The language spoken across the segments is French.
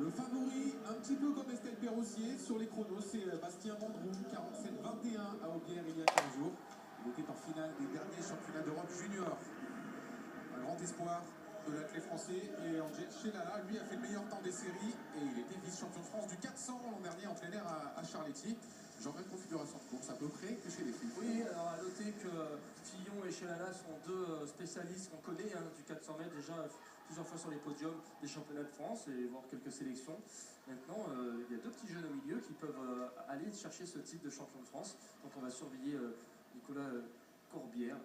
Le favori, un petit peu comme Estelle Perrossier, sur les chronos, c'est Bastien Mandroux, 47-21 à Aubière il y a 15 jours. Il était en finale des derniers championnats d'Europe junior. Un grand espoir de l'athlète français. Et Angel Chelala, lui, a fait le meilleur temps des séries. Et il était vice-champion de France du 400 l'an dernier en plein air à Charletti. Genre même configuration de course à peu près que chez les filles. Oui, alors à noter que Fillon et Chelala sont deux spécialistes qu'on connaît du 400 mètres, déjà plusieurs fois sur les podiums des championnats de France et voir quelques sélections. Maintenant, il y a deux petits jeunes au milieu qui peuvent aller chercher ce titre de champion de France. Donc on va surveiller Nicolas Corbière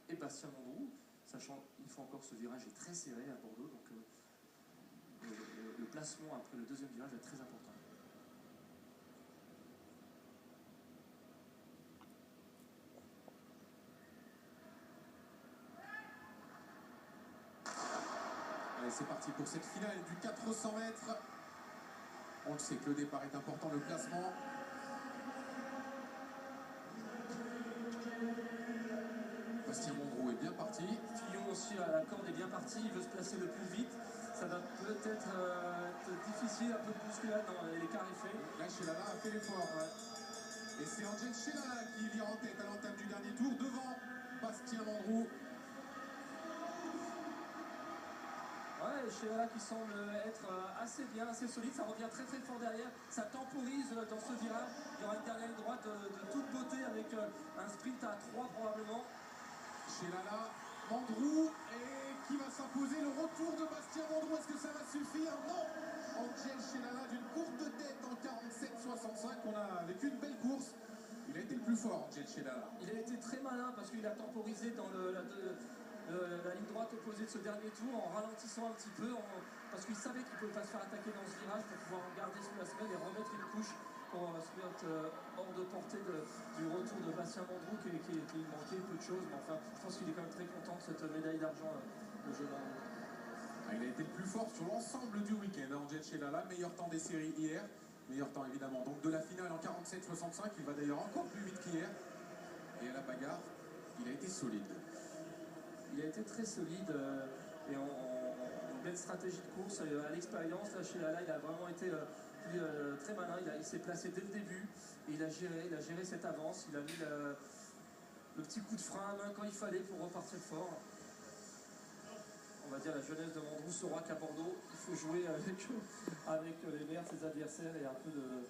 et Bastien Mandroux, sachant une fois encore ce virage est très serré à Bordeaux, donc le placement après le deuxième virage est très important. Allez, c'est parti pour cette finale du 400 mètres. On le sait que le départ est important, le placement. Bastien Mandroux est bien parti. Fillon aussi à la corde est bien parti, il veut se placer le plus vite. Ça va peut-être être difficile, un peu de bousculade dans l'écart est fait. Là, Chelala a fait l'effort. Ouais. Et c'est Angel Chelala qui vire en tête à l'entame du dernier tour devant Bastien Mandroux. Ouais, Chelala qui semble être assez bien, assez solide, ça revient très très fort derrière, ça temporise dans ce virage. Il y aura une dernière ligne droite de toute beauté avec un sprint à 3 probablement. Chelala, Mandroux, et qui va s'imposer? Le retour de Bastien Mandroux, est-ce que ça va suffire? Non. Angel Chelala d'une courte tête en 47-65, on a vécu une belle course. Il a été le plus fort, Angel Chelala. Il a été très malin parce qu'il a temporisé dans la ligne droite opposée de ce dernier tour en ralentissant un petit peu, parce qu'il savait qu'il ne pouvait pas se faire attaquer dans ce virage pour pouvoir garder sous la semelle et remettre une couche pour se mettre hors de portée du retour de Bastien Mandroux qui manquait peu de choses, mais enfin je pense qu'il est quand même très content de cette médaille d'argent de jeune homme. Il a été le plus fort sur l'ensemble du week-end, Angel Chelala, meilleur temps des séries hier, meilleur temps évidemment donc de la finale en 47-65, il va d'ailleurs encore plus vite qu'hier, et à la bagarre, il a été solide. Il a été très solide et en belle stratégie de course, à l'expérience, là Chelala il a vraiment été très malin, il s'est placé dès le début et il a géré cette avance, il a mis le petit coup de frein à main quand il fallait pour repartir fort. On va dire la jeunesse de Mandroux saura qu'à Bordeaux, il faut jouer avec les meilleurs de ses adversaires et un peu de